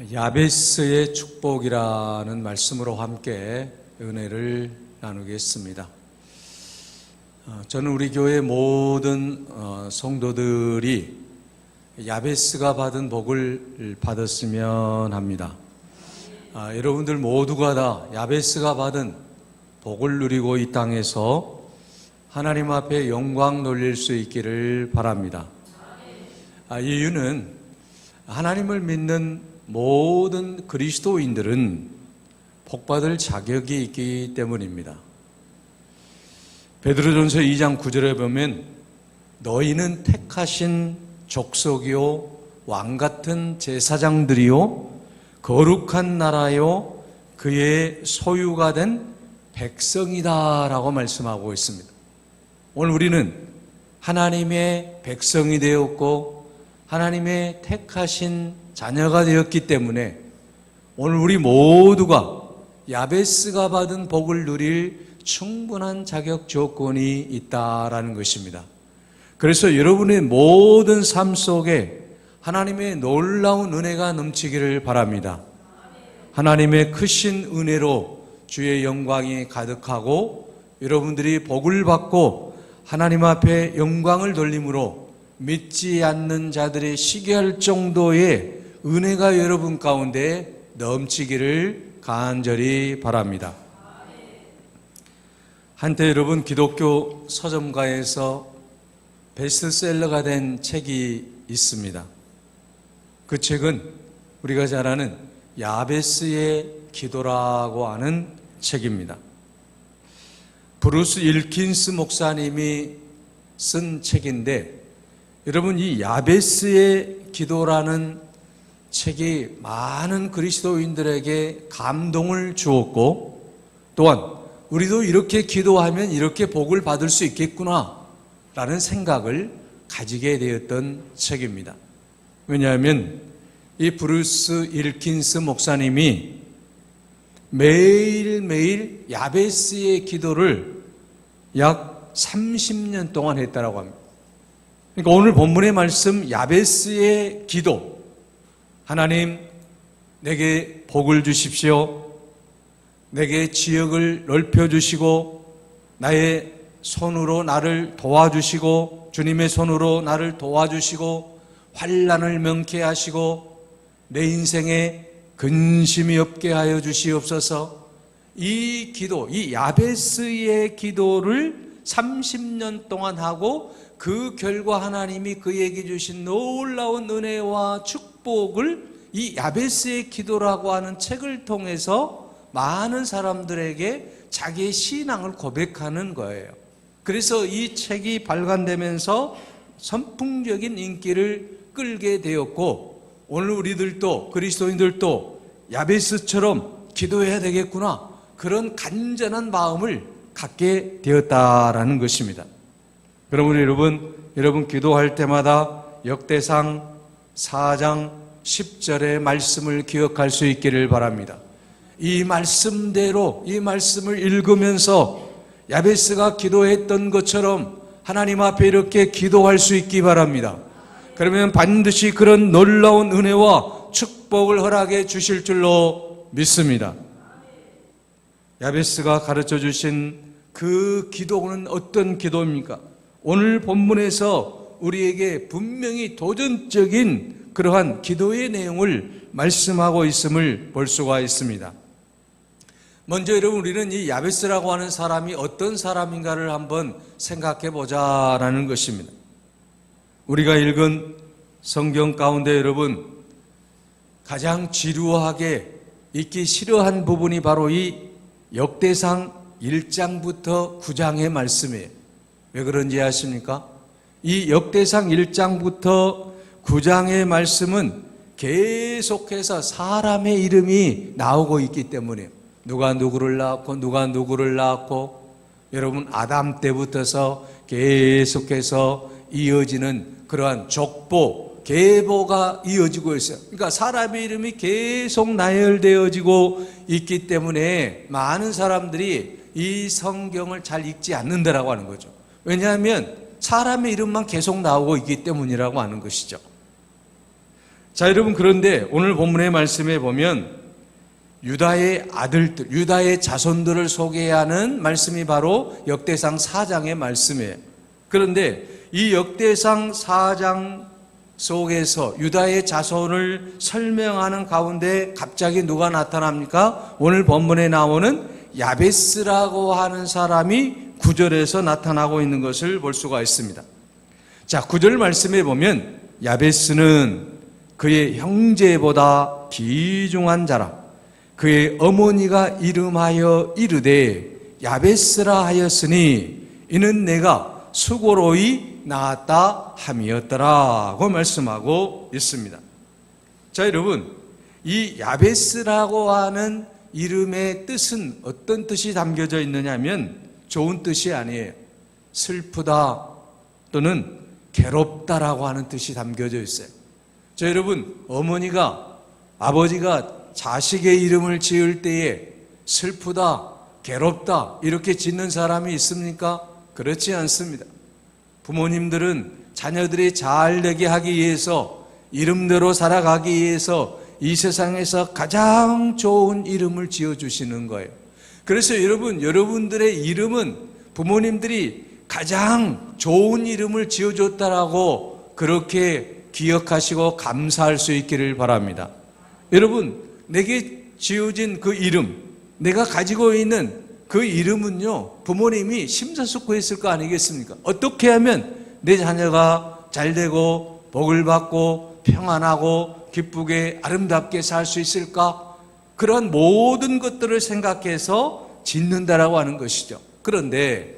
야베스의 축복이라는 말씀으로 함께 은혜를 나누겠습니다. 저는 우리 교회 모든 성도들이 야베스가 받은 복을 받았으면 합니다. 여러분들 모두가 다 야베스가 받은 복을 누리고 이 땅에서 하나님 앞에 영광 돌릴 수 있기를 바랍니다. 이유는 하나님을 믿는 모든 그리스도인들은 복받을 자격이 있기 때문입니다. 베드로전서 2장 9절에 보면 너희는 택하신 족속이요 왕같은 제사장들이요 거룩한 나라요 그의 소유가 된 백성이다 라고 말씀하고 있습니다. 오늘 우리는 하나님의 백성이 되었고 하나님의 택하신 자녀가 되었기 때문에 오늘 우리 모두가 야베스가 받은 복을 누릴 충분한 자격 조건이 있다라는 것입니다. 그래서 여러분의 모든 삶 속에 하나님의 놀라운 은혜가 넘치기를 바랍니다. 하나님의 크신 은혜로 주의 영광이 가득하고 여러분들이 복을 받고 하나님 앞에 영광을 돌림으로 믿지 않는 자들이 시기할 정도의 은혜가 여러분 가운데 넘치기를 간절히 바랍니다. 한때 여러분 기독교 서점가에서 베스트셀러가 된 책이 있습니다. 그 책은 우리가 잘 아는 야베스의 기도라고 하는 책입니다. 브루스 일킨스 목사님이 쓴 책인데 여러분 이 야베스의 기도라는 책이 많은 그리스도인들에게 감동을 주었고 또한 우리도 이렇게 기도하면 이렇게 복을 받을 수 있겠구나 라는 생각을 가지게 되었던 책입니다. 왜냐하면 이 브루스 일킨스 목사님이 매일매일 야베스의 기도를 약 30년 동안 했다라고 합니다. 그러니까 오늘 본문의 말씀 야베스의 기도, 하나님 내게 복을 주십시오. 내게 지역을 넓혀주시고 나의 손으로 나를 도와주시고 주님의 손으로 나를 도와주시고 환난을 명케 하시고 내 인생에 근심이 없게 하여 주시옵소서. 이 기도, 이 야베스의 기도를 30년 동안 하고 그 결과 하나님이 그에게 주신 놀라운 은혜와 축복을 이 야베스의 기도라고 하는 책을 통해서 많은 사람들에게 자기의 신앙을 고백하는 거예요. 그래서 이 책이 발간되면서 선풍적인 인기를 끌게 되었고 오늘 우리들도 그리스도인들도 야베스처럼 기도해야 되겠구나 그런 간절한 마음을 갖게 되었다라는 것입니다. 그러므로 여러분 기도할 때마다 역대상 4장 10절의 말씀을 기억할 수 있기를 바랍니다. 이 말씀대로 이 말씀을 읽으면서 야베스가 기도했던 것처럼 하나님 앞에 이렇게 기도할 수 있기 바랍니다. 그러면 반드시 그런 놀라운 은혜와 축복을 허락해 주실 줄로 믿습니다. 야베스가 가르쳐 주신 그 기도는 어떤 기도입니까? 오늘 본문에서 우리에게 분명히 도전적인 그러한 기도의 내용을 말씀하고 있음을 볼 수가 있습니다. 먼저 여러분 우리는 이 야베스라고 하는 사람이 어떤 사람인가를 한번 생각해 보자라는 것입니다. 우리가 읽은 성경 가운데 여러분 가장 지루하게 읽기 싫어한 부분이 바로 이 역대상 1장부터 9장의 말씀이에요. 왜 그런지 아십니까? 이 역대상 1장부터 9장의 말씀은 계속해서 사람의 이름이 나오고 있기 때문에 누가 누구를 낳았고 누가 누구를 낳았고 여러분 아담 때부터서 계속해서 이어지는 그러한 족보, 계보가 이어지고 있어요. 그러니까 사람의 이름이 계속 나열되어지고 있기 때문에 많은 사람들이 이 성경을 잘 읽지 않는다라고 하는 거죠. 왜냐하면 사람의 이름만 계속 나오고 있기 때문이라고 하는 것이죠. 자, 여러분, 그런데 오늘 본문의 말씀에 보면 유다의 아들들, 유다의 자손들을 소개하는 말씀이 바로 역대상 4장의 말씀이에요. 그런데 이 역대상 4장 속에서 유다의 자손을 설명하는 가운데 갑자기 누가 나타납니까? 오늘 본문에 나오는 야베스라고 하는 사람이 9절에서 나타나고 있는 것을 볼 수가 있습니다. 자, 9절 말씀에 보면 야베스는 그의 형제보다 귀중한 자라. 그의 어머니가 이름하여 이르되 야베스라 하였으니 이는 내가 수고로이 낳았다 함이었더라고 말씀하고 있습니다. 자, 여러분, 이 야베스라고 하는 이름의 뜻은 어떤 뜻이 담겨져 있느냐 하면 좋은 뜻이 아니에요. 슬프다 또는 괴롭다라고 하는 뜻이 담겨져 있어요. 자, 여러분, 어머니가, 아버지가 자식의 이름을 지을 때에 슬프다, 괴롭다 이렇게 짓는 사람이 있습니까? 그렇지 않습니다. 부모님들은 자녀들이 잘 되게 하기 위해서, 이름대로 살아가기 위해서 이 세상에서 가장 좋은 이름을 지어주시는 거예요. 그래서 여러분들의 이름은 부모님들이 가장 좋은 이름을 지어줬다라고 그렇게 기억하시고 감사할 수 있기를 바랍니다. 여러분, 내게 지어진 그 이름, 내가 가지고 있는 그 이름은요, 부모님이 심사숙고했을 거 아니겠습니까? 어떻게 하면 내 자녀가 잘되고 복을 받고 평안하고 기쁘게 아름답게 살 수 있을까? 그런 모든 것들을 생각해서 짓는다라고 하는 것이죠. 그런데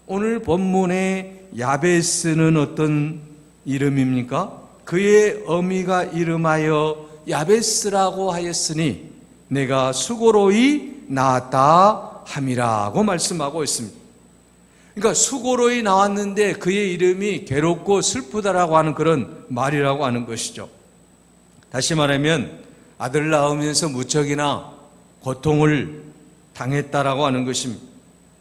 오늘 본문의 야베스는 어떤 이름입니까? 그의 어미가 이름하여 야베스라고 하였으니 내가 수고로이 낳았다 함이라고 말씀하고 있습니다. 그러니까 수고로이 나왔는데 그의 이름이 괴롭고 슬프다라고 하는 그런 말이라고 하는 것이죠. 다시 말하면 아들 낳으면서 무척이나 고통을 당했다라고 하는 것입니다.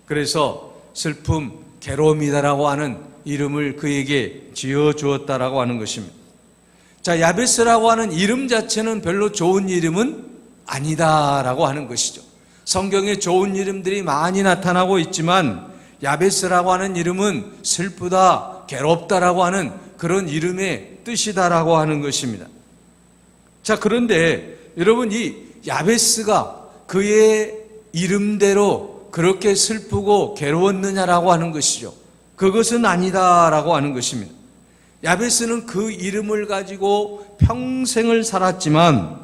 그래서 슬픔, 괴로움이다라고 하는 이름을 그에게 지어주었다라고 하는 것입니다. 자, 야베스라고 하는 이름 자체는 별로 좋은 이름은 아니다라고 하는 것이죠. 성경에 좋은 이름들이 많이 나타나고 있지만 야베스라고 하는 이름은 슬프다, 괴롭다라고 하는 그런 이름의 뜻이다라고 하는 것입니다. 자, 그런데 여러분, 이 야베스가 그의 이름대로 그렇게 슬프고 괴로웠느냐라고 하는 것이죠. 그것은 아니다라고 하는 것입니다. 야베스는 그 이름을 가지고 평생을 살았지만,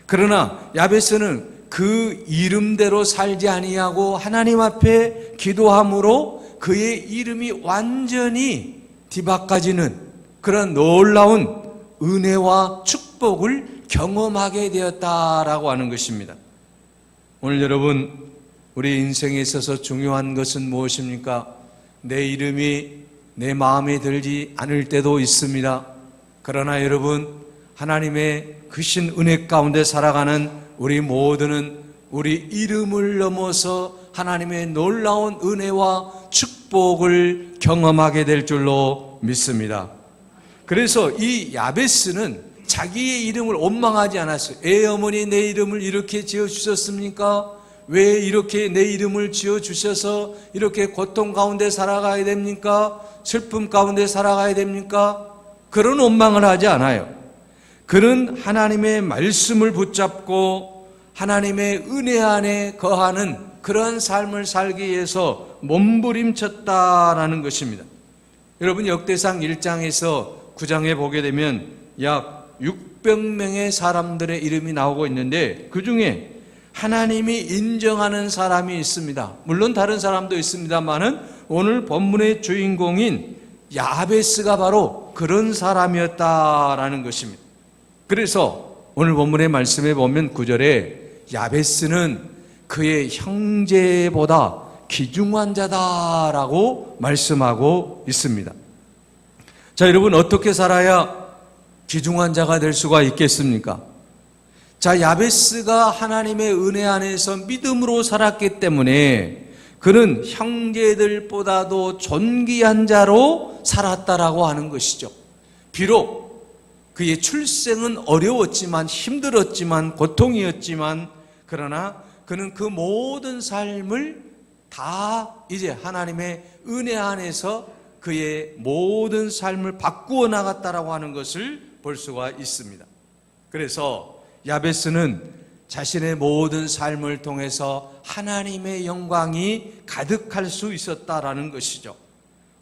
그러나 야베스는 그 이름대로 살지 아니하고 하나님 앞에 기도함으로 그의 이름이 완전히 뒤바꿔지는 그런 놀라운 은혜와 축복을 경험하게 되었다라고 하는 것입니다. 오늘 여러분, 우리 인생에 있어서 중요한 것은 무엇입니까? 내 이름이 내 마음에 들지 않을 때도 있습니다. 그러나 여러분, 하나님의 크신 은혜 가운데 살아가는 우리 모두는 우리 이름을 넘어서 하나님의 놀라운 은혜와 축복을 경험하게 될 줄로 믿습니다. 그래서 이 야베스는 자기의 이름을 원망하지 않았어요. 어머니, 내 이름을 이렇게 지어주셨습니까? 왜 이렇게 내 이름을 지어주셔서 이렇게 고통 가운데 살아가야 됩니까? 슬픔 가운데 살아가야 됩니까? 그런 원망을 하지 않아요. 그는 하나님의 말씀을 붙잡고 하나님의 은혜 안에 거하는 그런 삶을 살기 위해서 몸부림쳤다라는 것입니다. 여러분, 역대상 1장에서 9장에 보게 되면 약 600명의 사람들의 이름이 나오고 있는데 그 중에 하나님이 인정하는 사람이 있습니다. 물론 다른 사람도 있습니다만은 오늘 본문의 주인공인 야베스가 바로 그런 사람이었다라는 것입니다. 그래서 오늘 본문의 말씀에 보면 9절에 야베스는 그의 형제보다 귀중한 자다라고 말씀하고 있습니다. 자, 여러분, 어떻게 살아야 귀중한 자가 될 수가 있겠습니까? 자, 야베스가 하나님의 은혜 안에서 믿음으로 살았기 때문에 그는 형제들보다도 존귀한 자로 살았다라고 하는 것이죠. 비록 그의 출생은 어려웠지만 힘들었지만 고통이었지만 그러나 그는 그 모든 삶을 다 이제 하나님의 은혜 안에서 그의 모든 삶을 바꾸어 나갔다라고 하는 것을 볼 수가 있습니다. 그래서 야베스는 자신의 모든 삶을 통해서 하나님의 영광이 가득할 수 있었다라는 것이죠.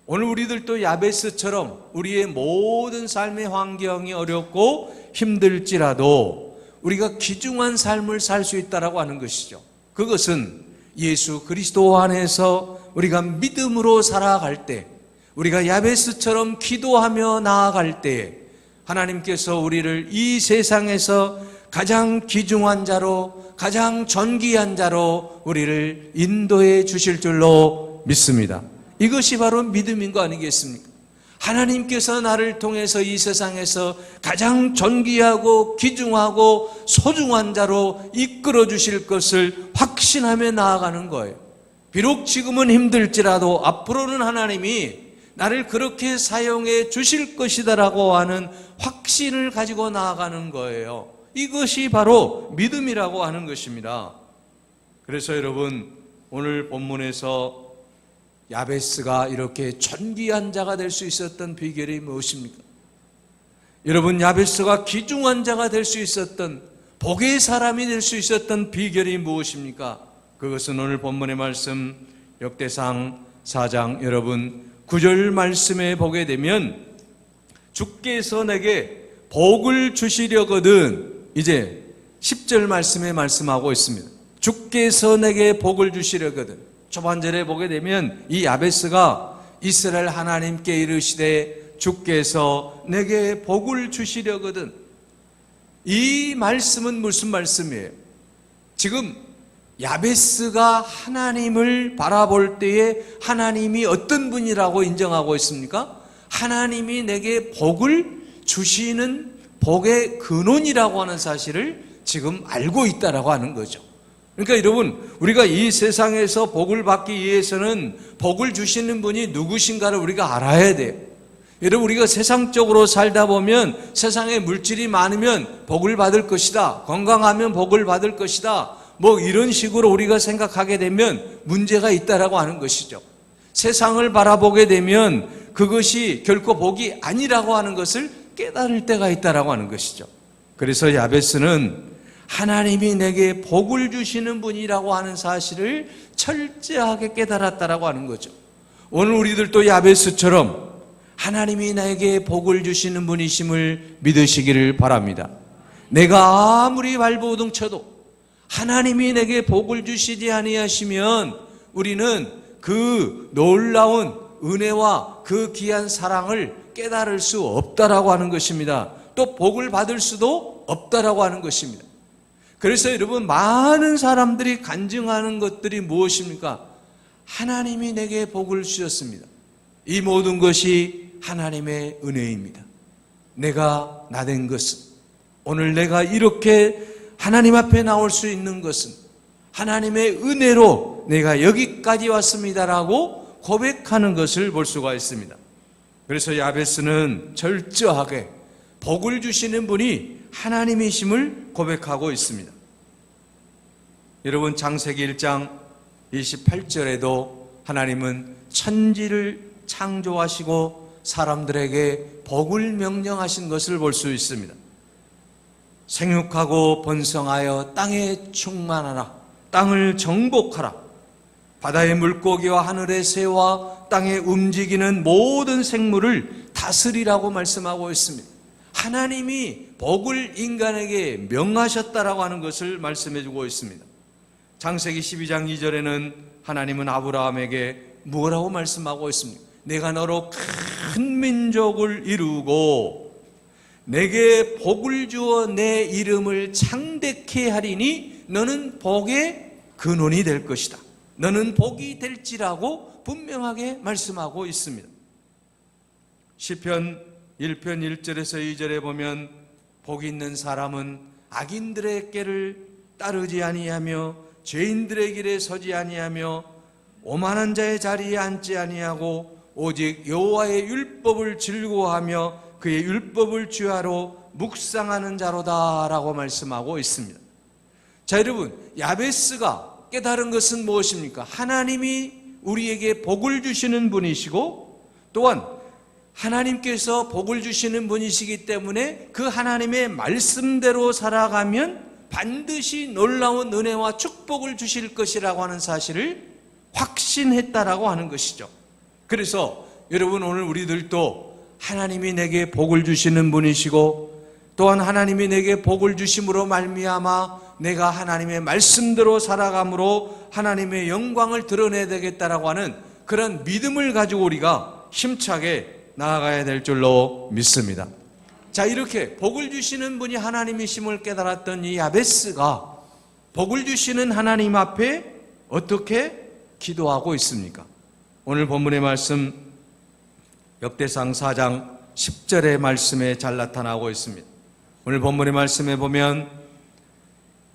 오늘 우리들도 야베스처럼 우리의 모든 삶의 환경이 어렵고 힘들지라도 우리가 귀중한 삶을 살 수 있다라고 하는 것이죠. 그것은 예수 그리스도 안에서 우리가 믿음으로 살아갈 때, 우리가 야베스처럼 기도하며 나아갈 때 하나님께서 우리를 이 세상에서 가장 귀중한 자로, 가장 존귀한 자로 우리를 인도해 주실 줄로 믿습니다. 이것이 바로 믿음인 거 아니겠습니까? 하나님께서 나를 통해서 이 세상에서 가장 존귀하고 귀중하고 소중한 자로 이끌어 주실 것을 확신하며 나아가는 거예요. 비록 지금은 힘들지라도 앞으로는 하나님이 나를 그렇게 사용해 주실 것이다라고 하는 확신을 가지고 나아가는 거예요. 이것이 바로 믿음이라고 하는 것입니다. 그래서 여러분, 오늘 본문에서 야베스가 이렇게 존귀한 자가 될 수 있었던 비결이 무엇입니까? 여러분, 야베스가 귀중한 자가 될 수 있었던, 복의 사람이 될 수 있었던 비결이 무엇입니까? 그것은 오늘 본문의 말씀 역대상 4장 여러분 9절 말씀에 보게 되면 주께서 내게 복을 주시려거든, 이제 10절 말씀에 말씀하고 있습니다. 주께서 내게 복을 주시려거든. 초반절에 보게 되면 이 야베스가 이스라엘 하나님께 이르시되 주께서 내게 복을 주시려거든. 이 말씀은 무슨 말씀이에요? 지금 야베스가 하나님을 바라볼 때에 하나님이 어떤 분이라고 인정하고 있습니까? 하나님이 내게 복을 주시는 복의 근원이라고 하는 사실을 지금 알고 있다라고 하는 거죠. 그러니까 여러분, 우리가 이 세상에서 복을 받기 위해서는 복을 주시는 분이 누구신가를 우리가 알아야 돼요. 여러분, 우리가 세상적으로 살다 보면 세상에 물질이 많으면 복을 받을 것이다, 건강하면 복을 받을 것이다, 뭐 이런 식으로 우리가 생각하게 되면 문제가 있다라고 하는 것이죠. 세상을 바라보게 되면 그것이 결코 복이 아니라고 하는 것을 깨달을 때가 있다라고 하는 것이죠. 그래서 야베스는 하나님이 내게 복을 주시는 분이라고 하는 사실을 철저하게 깨달았다라고 하는 거죠. 오늘 우리들도 야베스처럼 하나님이 나에게 복을 주시는 분이심을 믿으시기를 바랍니다. 내가 아무리 발버둥 쳐도 하나님이 내게 복을 주시지 아니하시면 우리는 그 놀라운 은혜와 그 귀한 사랑을 깨달을 수 없다라고 하는 것입니다. 또 복을 받을 수도 없다라고 하는 것입니다. 그래서 여러분, 많은 사람들이 간증하는 것들이 무엇입니까? 하나님이 내게 복을 주셨습니다. 이 모든 것이 하나님의 은혜입니다. 내가 나된 것은, 오늘 내가 이렇게 하나님 앞에 나올 수 있는 것은 하나님의 은혜로 내가 여기까지 왔습니다라고 고백하는 것을 볼 수가 있습니다. 그래서 야베스는 철저하게 복을 주시는 분이 하나님이심을 고백하고 있습니다. 여러분, 창세기 1장 28절에도 하나님은 천지를 창조하시고 사람들에게 복을 명령하신 것을 볼 수 있습니다. 생육하고 번성하여 땅에 충만하라, 땅을 정복하라, 바다의 물고기와 하늘의 새와 땅에 움직이는 모든 생물을 다스리라고 말씀하고 있습니다. 하나님이 복을 인간에게 명하셨다라고 하는 것을 말씀해 주고 있습니다. 창세기 12장 2절에는 하나님은 아브라함에게 뭐라고 말씀하고 있습니까? 내가 너로 큰 민족을 이루고 내게 복을 주어 내 이름을 창대케 하리니 너는 복의 근원이 될 것이다, 너는 복이 될지라고 분명하게 말씀하고 있습니다. 시편 1편 1절에서 2절에 보면 복 있는 사람은 악인들의 꾀를 따르지 아니하며 죄인들의 길에 서지 아니하며 오만한 자의 자리에 앉지 아니하고 오직 여호와의 율법을 즐거워하며 그의 율법을 주야로 묵상하는 자로다라고 말씀하고 있습니다. 자, 여러분, 야베스가 깨달은 것은 무엇입니까? 하나님이 우리에게 복을 주시는 분이시고 또한 하나님께서 복을 주시는 분이시기 때문에 그 하나님의 말씀대로 살아가면 반드시 놀라운 은혜와 축복을 주실 것이라고 하는 사실을 확신했다라고 하는 것이죠. 그래서 여러분, 오늘 우리들도 하나님이 내게 복을 주시는 분이시고 또한 하나님이 내게 복을 주심으로 말미암아 내가 하나님의 말씀대로 살아감으로 하나님의 영광을 드러내야 되겠다라고 하는 그런 믿음을 가지고 우리가 힘차게 나아가야 될 줄로 믿습니다. 자, 이렇게 복을 주시는 분이 하나님이심을 깨달았던 이 야베스가 복을 주시는 하나님 앞에 어떻게 기도하고 있습니까? 오늘 본문의 말씀 역대상 4장 10절의 말씀에 잘 나타나고 있습니다. 오늘 본문의 말씀에 보면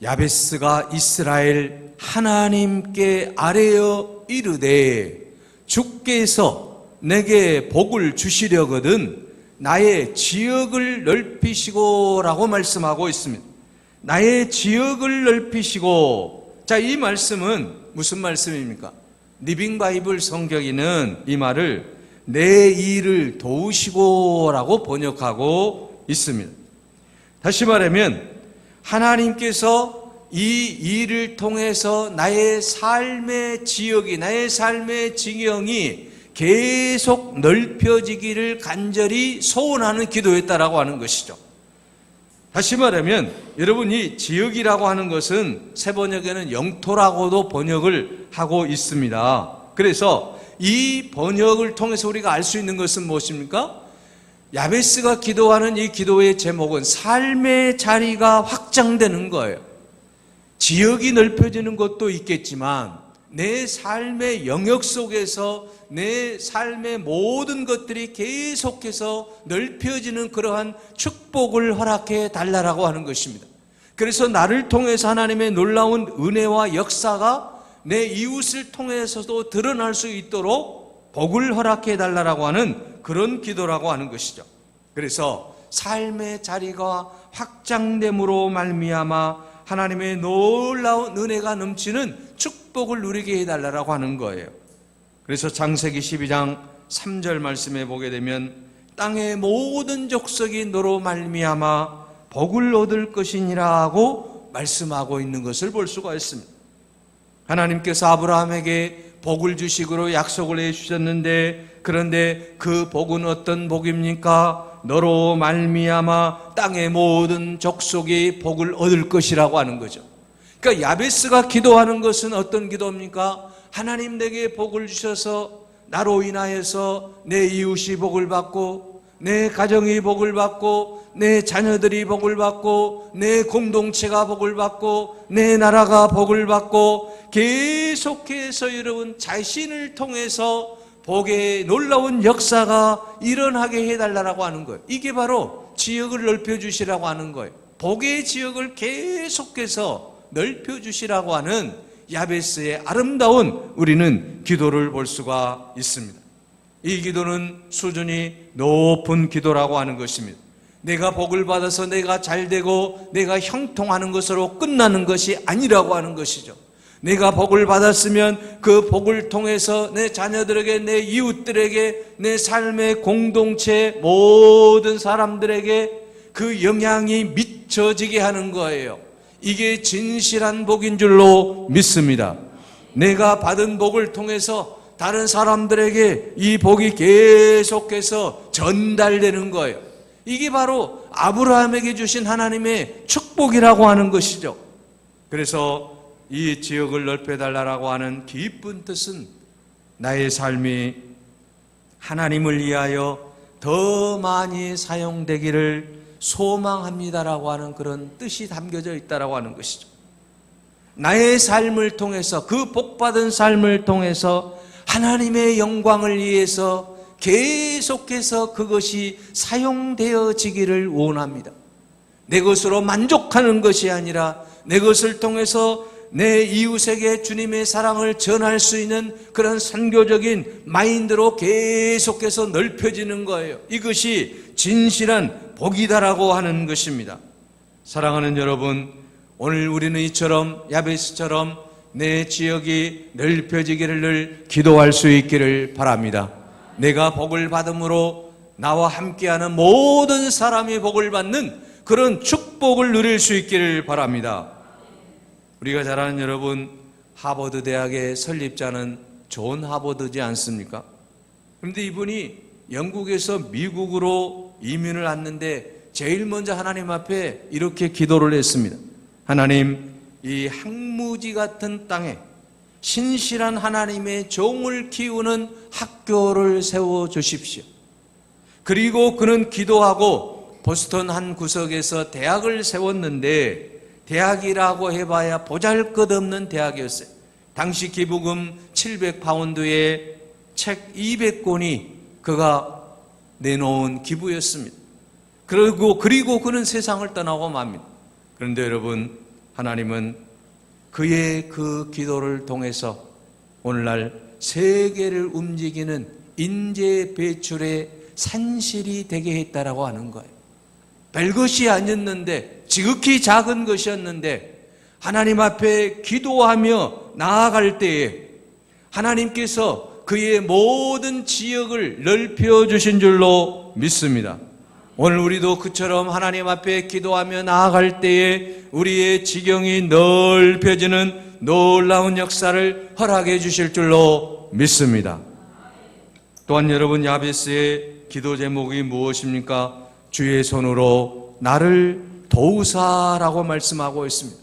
야베스가 이스라엘 하나님께 아뢰어 이르되 주께서 내게 복을 주시려거든 나의 지역을 넓히시고 라고 말씀하고 있습니다. 나의 지역을 넓히시고. 자, 이 말씀은 무슨 말씀입니까? 리빙 바이블 성경에는 이 말을 내 일을 도우시고 라고 번역하고 있습니다. 다시 말하면 하나님께서 이 일을 통해서 나의 삶의 지역이, 나의 삶의 지경이 계속 넓혀지기를 간절히 소원하는 기도였다라고 하는 것이죠. 다시 말하면 여러분, 이 지역이라고 하는 것은 새 번역에는 영토라고도 번역을 하고 있습니다. 그래서 이 번역을 통해서 우리가 알 수 있는 것은 무엇입니까? 야베스가 기도하는 이 기도의 제목은 삶의 자리가 확장되는 거예요. 지역이 넓혀지는 것도 있겠지만 내 삶의 영역 속에서 내 삶의 모든 것들이 계속해서 넓혀지는 그러한 축복을 허락해 달라라고 하는 것입니다. 그래서 나를 통해서 하나님의 놀라운 은혜와 역사가 내 이웃을 통해서도 드러날 수 있도록 복을 허락해 달라라고 하는 그런 기도라고 하는 것이죠. 그래서 삶의 자리가 확장됨으로 말미암아 하나님의 놀라운 은혜가 넘치는 축복을 누리게 해달라고 하는 거예요. 그래서 창세기 12장 3절 말씀에 보게 되면 땅의 모든 족속이 너로 말미암아 복을 얻을 것이니라 하고 말씀하고 있는 것을 볼 수가 있습니다. 하나님께서 아브라함에게 복을 주시기로 약속을 해주셨는데, 그런데 그 복은 어떤 복입니까? 너로 말미암아 땅의 모든 족속이 복을 얻을 것이라고 하는 거죠. 그러니까 야베스가 기도하는 것은 어떤 기도입니까? 하나님 내게 복을 주셔서 나로 인하여서 내 이웃이 복을 받고 내 가정이 복을 받고 내 자녀들이 복을 받고 내 공동체가 복을 받고 내 나라가 복을 받고 계속해서 여러분 자신을 통해서 복의 놀라운 역사가 일어나게 해달라고 하는 거예요. 이게 바로 지역을 넓혀주시라고 하는 거예요. 복의 지역을 계속해서 넓혀주시라고 하는 야베스의 아름다운 우리는 기도를 볼 수가 있습니다. 이 기도는 수준이 높은 기도라고 하는 것입니다. 내가 복을 받아서 내가 잘되고 내가 형통하는 것으로 끝나는 것이 아니라고 하는 것이죠. 내가 복을 받았으면 그 복을 통해서 내 자녀들에게, 내 이웃들에게, 내 삶의 공동체 모든 사람들에게 그 영향이 미쳐지게 하는 거예요. 이게 진실한 복인 줄로 믿습니다. 내가 받은 복을 통해서 다른 사람들에게 이 복이 계속해서 전달되는 거예요. 이게 바로 아브라함에게 주신 하나님의 축복이라고 하는 것이죠. 그래서 이 지역을 넓혀달라고 하는 깊은 뜻은 나의 삶이 하나님을 위하여 더 많이 사용되기를 소망합니다라고 하는 그런 뜻이 담겨져 있다라고 하는 것이죠. 나의 삶을 통해서, 그 복받은 삶을 통해서 하나님의 영광을 위해서 계속해서 그것이 사용되어지기를 원합니다. 내 것으로 만족하는 것이 아니라 내 것을 통해서 내 이웃에게 주님의 사랑을 전할 수 있는 그런 선교적인 마인드로 계속해서 넓혀지는 거예요. 이것이 진실한 복이다라고 하는 것입니다. 사랑하는 여러분, 오늘 우리는 이처럼 야베스처럼 내 지역이 넓혀지기를 늘 기도할 수 있기를 바랍니다. 내가 복을 받음으로 나와 함께하는 모든 사람이 복을 받는 그런 축복을 누릴 수 있기를 바랍니다. 우리가 잘 아는 여러분, 하버드 대학의 설립자는 존 하버드지 않습니까? 그런데 이분이 영국에서 미국으로 이민을 왔는데 제일 먼저 하나님 앞에 이렇게 기도를 했습니다. 하나님, 이 항무지 같은 땅에 신실한 하나님의 종을 키우는 학교를 세워주십시오. 그리고 그는 기도하고 보스턴 한 구석에서 대학을 세웠는데 대학이라고 해봐야 보잘것없는 대학이었어요. 당시 기부금 700파운드에 책 200권이 그가 내놓은 기부였습니다. 그리고 그는 세상을 떠나고 맙니다. 그런데 여러분, 하나님은 그의 그 기도를 통해서 오늘날 세계를 움직이는 인재 배출의 산실이 되게 했다라고 하는 거예요. 별것이 아니었는데, 지극히 작은 것이었는데 하나님 앞에 기도하며 나아갈 때에 하나님께서 그의 모든 지역을 넓혀주신 줄로 믿습니다. 오늘 우리도 그처럼 하나님 앞에 기도하며 나아갈 때에 우리의 지경이 넓혀지는 놀라운 역사를 허락해 주실 줄로 믿습니다. 또한 여러분, 야베스의 기도 제목이 무엇입니까? 주의 손으로 나를 도우사라고 말씀하고 있습니다.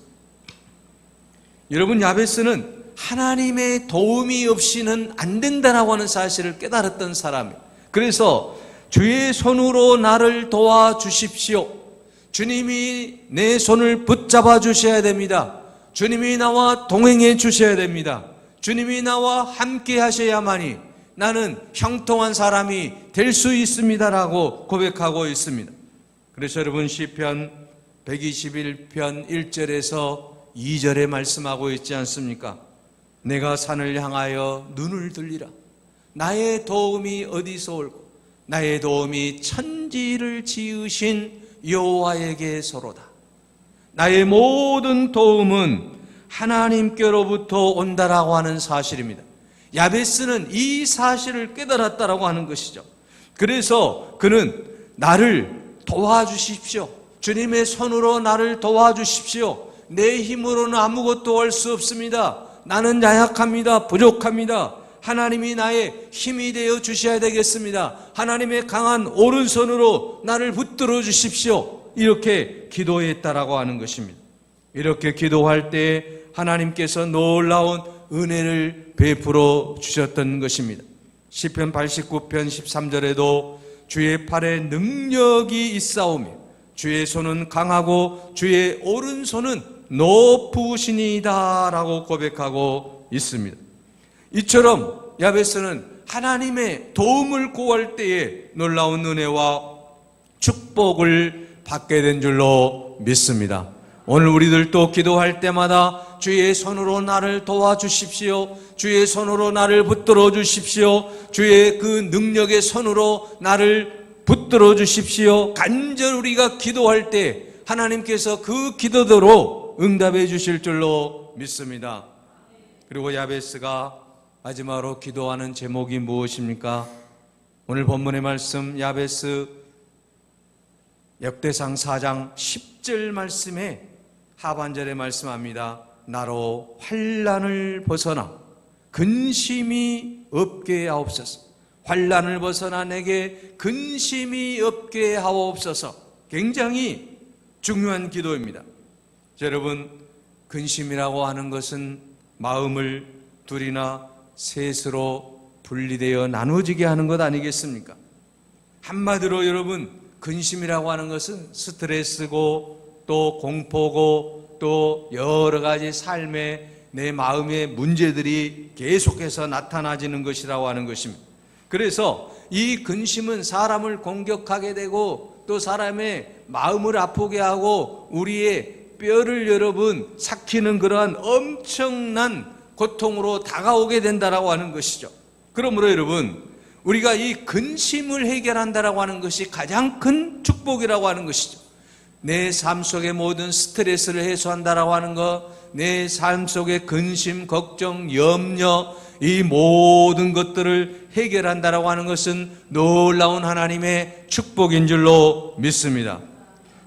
여러분, 야베스는 하나님의 도움이 없이는 안 된다라고 하는 사실을 깨달았던 사람이에요. 그래서 주의 손으로 나를 도와주십시오. 주님이 내 손을 붙잡아 주셔야 됩니다. 주님이 나와 동행해 주셔야 됩니다. 주님이 나와 함께 하셔야만이 나는 형통한 사람이 될 수 있습니다라고 고백하고 있습니다. 그래서 여러분, 시편 121편 1절에서 2절에 말씀하고 있지 않습니까? 내가 산을 향하여 눈을 들리라. 나의 도움이 어디서 올고 나의 도움이 천지를 지으신 여호와에게서로다. 나의 모든 도움은 하나님께로부터 온다라고 하는 사실입니다. 야베스는 이 사실을 깨달았다라고 하는 것이죠. 그래서 그는 나를 도와주십시오. 주님의 손으로 나를 도와주십시오. 내 힘으로는 아무것도 할 수 없습니다. 나는 연약합니다. 부족합니다. 하나님이 나의 힘이 되어 주셔야 되겠습니다. 하나님의 강한 오른손으로 나를 붙들어 주십시오. 이렇게 기도했다라고 하는 것입니다. 이렇게 기도할 때 하나님께서 놀라운 은혜를 베풀어 주셨던 것입니다. 시편 89편 13절에도 주의 팔에 능력이 있사오며 주의 손은 강하고 주의 오른손은 높으시니이다 라고 고백하고 있습니다. 이처럼 야베스는 하나님의 도움을 구할 때에 놀라운 은혜와 축복을 받게 된 줄로 믿습니다. 오늘 우리들도 기도할 때마다 주의 손으로 나를 도와주십시오. 주의 손으로 나를 붙들어 주십시오. 주의 그 능력의 손으로 나를 붙들어 주십시오. 간절히 우리가 기도할 때 하나님께서 그 기도대로 응답해 주실 줄로 믿습니다. 그리고 야베스가 마지막으로 기도하는 제목이 무엇입니까? 오늘 본문의 말씀, 야베스 역대상 4장 10절 말씀에 하반절에 말씀합니다. 나로 환난을 벗어나 근심이 없게 하옵소서. 환난을 벗어나 내게 근심이 없게 하옵소서. 굉장히 중요한 기도입니다. 여러분, 근심이라고 하는 것은 마음을 둘이나 셋으로 분리되어 나눠지게 하는 것 아니겠습니까? 한마디로 여러분, 근심이라고 하는 것은 스트레스고 또 공포고 또 여러 가지 삶의 내 마음의 문제들이 계속해서 나타나지는 것이라고 하는 것입니다. 그래서 이 근심은 사람을 공격하게 되고 또 사람의 마음을 아프게 하고 우리의 뼈를 여러분 삭히는 그러한 엄청난 고통으로 다가오게 된다라고 하는 것이죠. 그러므로 여러분, 우리가 이 근심을 해결한다라고 하는 것이 가장 큰 축복이라고 하는 것이죠. 내 삶 속의 모든 스트레스를 해소한다라고 하는 것, 내 삶 속의 근심, 걱정, 염려, 이 모든 것들을 해결한다라고 하는 것은 놀라운 하나님의 축복인 줄로 믿습니다.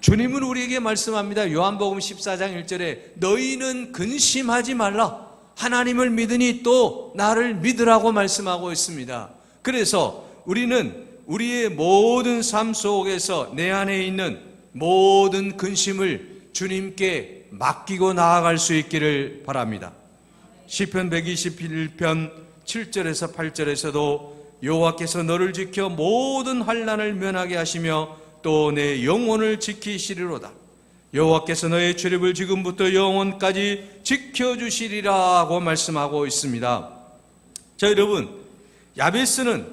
주님은 우리에게 말씀합니다. 요한복음 14장 1절에 너희는 근심하지 말라. 하나님을 믿으니 또 나를 믿으라고 말씀하고 있습니다. 그래서 우리는 우리의 모든 삶 속에서 내 안에 있는 모든 근심을 주님께 맡기고 나아갈 수 있기를 바랍니다. 시편 121편 7절에서 8절에서도 여호와께서 너를 지켜 모든 환난을 면하게 하시며 또 내 영혼을 지키시리로다. 여호와께서 너의 출입을 지금부터 영원까지 지켜주시리라고 말씀하고 있습니다. 자, 여러분, 야베스는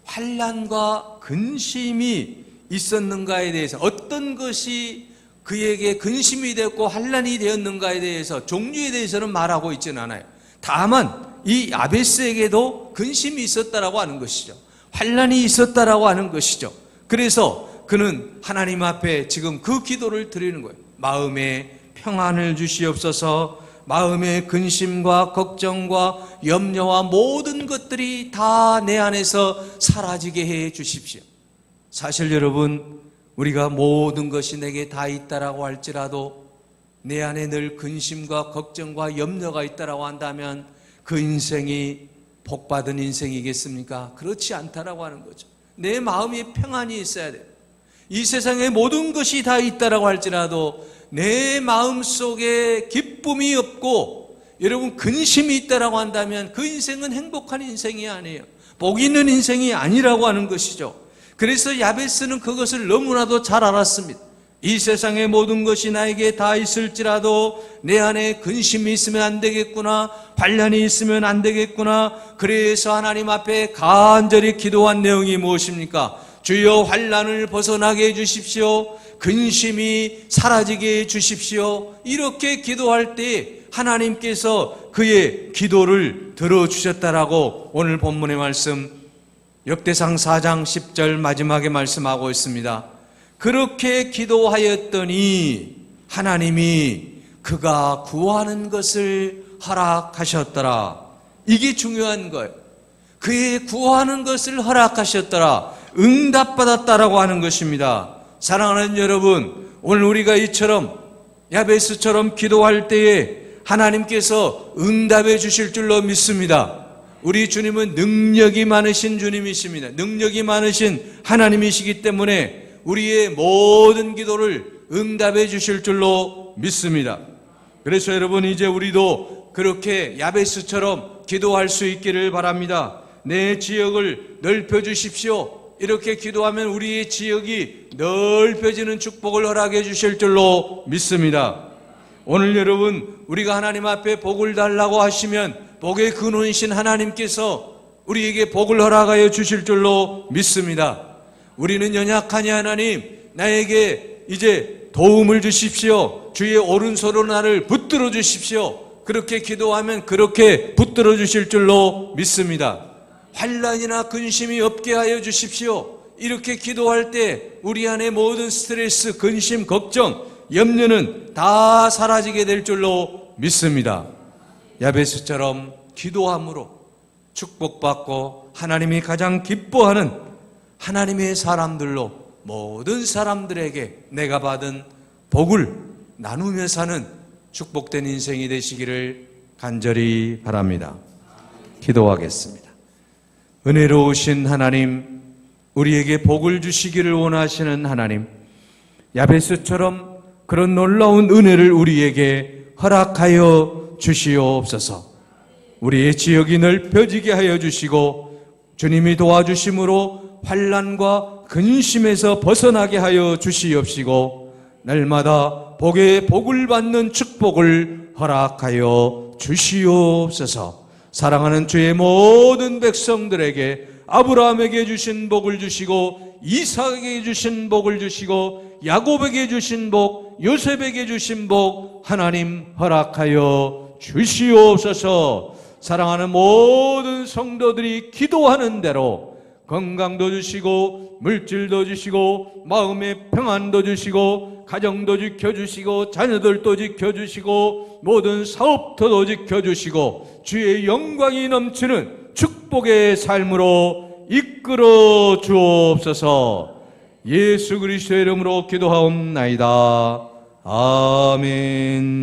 환난과 근심이 있었는가에 대해서, 어떤 것이 그에게 근심이 되었고 환난이 되었는가에 대해서 종류에 대해서는 말하고 있지는 않아요. 다만 이 야베스에게도 근심이 있었다라고 하는 것이죠. 환난이 있었다라고 하는 것이죠. 그래서 그는 하나님 앞에 지금 그 기도를 드리는 거예요. 마음에 평안을 주시옵소서. 마음의 근심과 걱정과 염려와 모든 것들이 다 내 안에서 사라지게 해 주십시오. 사실 여러분, 우리가 모든 것이 내게 다 있다라고 할지라도 내 안에 늘 근심과 걱정과 염려가 있다라고 한다면 그 인생이 복받은 인생이겠습니까? 그렇지 않다라고 하는 거죠. 내 마음에 평안이 있어야 돼요. 이 세상에 모든 것이 다 있다라고 할지라도 내 마음속에 기쁨이 없고 여러분 근심이 있다라고 한다면 그 인생은 행복한 인생이 아니에요. 복 있는 인생이 아니라고 하는 것이죠. 그래서 야베스는 그것을 너무나도 잘 알았습니다. 이 세상의 모든 것이 나에게 다 있을지라도 내 안에 근심이 있으면 안 되겠구나, 환난이 있으면 안 되겠구나. 그래서 하나님 앞에 간절히 기도한 내용이 무엇입니까? 주여 환난을 벗어나게 해주십시오. 근심이 사라지게 해주십시오. 이렇게 기도할 때 하나님께서 그의 기도를 들어주셨다라고 오늘 본문의 말씀 역대상 4장 10절 마지막에 말씀하고 있습니다. 그렇게 기도하였더니 하나님이 그가 구하는 것을 허락하셨더라. 이게 중요한 거예요. 그의 구하는 것을 허락하셨더라. 응답받았다라고 하는 것입니다. 사랑하는 여러분, 오늘 우리가 이처럼 야베스처럼 기도할 때에 하나님께서 응답해 주실 줄로 믿습니다. 우리 주님은 능력이 많으신 주님이십니다. 능력이 많으신 하나님이시기 때문에 우리의 모든 기도를 응답해 주실 줄로 믿습니다. 그래서 여러분, 이제 우리도 그렇게 야베스처럼 기도할 수 있기를 바랍니다. 내 지역을 넓혀 주십시오. 이렇게 기도하면 우리의 지역이 넓혀지는 축복을 허락해 주실 줄로 믿습니다. 오늘 여러분, 우리가 하나님 앞에 복을 달라고 하시면 복의 근원이신 하나님께서 우리에게 복을 허락하여 주실 줄로 믿습니다. 우리는 연약하니 하나님, 나에게 이제 도움을 주십시오. 주의 오른손으로 나를 붙들어 주십시오. 그렇게 기도하면 그렇게 붙들어 주실 줄로 믿습니다. 환난이나 근심이 없게 하여 주십시오. 이렇게 기도할 때 우리 안에 모든 스트레스, 근심, 걱정, 염려는 다 사라지게 될 줄로 믿습니다. 야베스처럼 기도함으로 축복받고 하나님이 가장 기뻐하는 하나님의 사람들로 모든 사람들에게 내가 받은 복을 나누며 사는 축복된 인생이 되시기를 간절히 바랍니다. 기도하겠습니다. 은혜로우신 하나님, 우리에게 복을 주시기를 원하시는 하나님, 야베스처럼 그런 놀라운 은혜를 우리에게 허락하여 주시옵소서. 우리의 지역이 넓혀지게 하여 주시고 주님이 도와주심으로 환난과 근심에서 벗어나게 하여 주시옵시고 날마다 복에 복을 받는 축복을 허락하여 주시옵소서. 사랑하는 주의 모든 백성들에게 아브라함에게 주신 복을 주시고 이삭에게 주신 복을 주시고 야곱에게 주신 복, 요셉에게 주신 복 하나님 허락하여 주시옵소서. 사랑하는 모든 성도들이 기도하는 대로 건강도 주시고 물질도 주시고 마음의 평안도 주시고 가정도 지켜주시고 자녀들도 지켜주시고 모든 사업터도 지켜주시고 주의 영광이 넘치는 축복의 삶으로 이끌어 주옵소서. 예수 그리스도의 이름으로 기도하옵나이다. 아멘.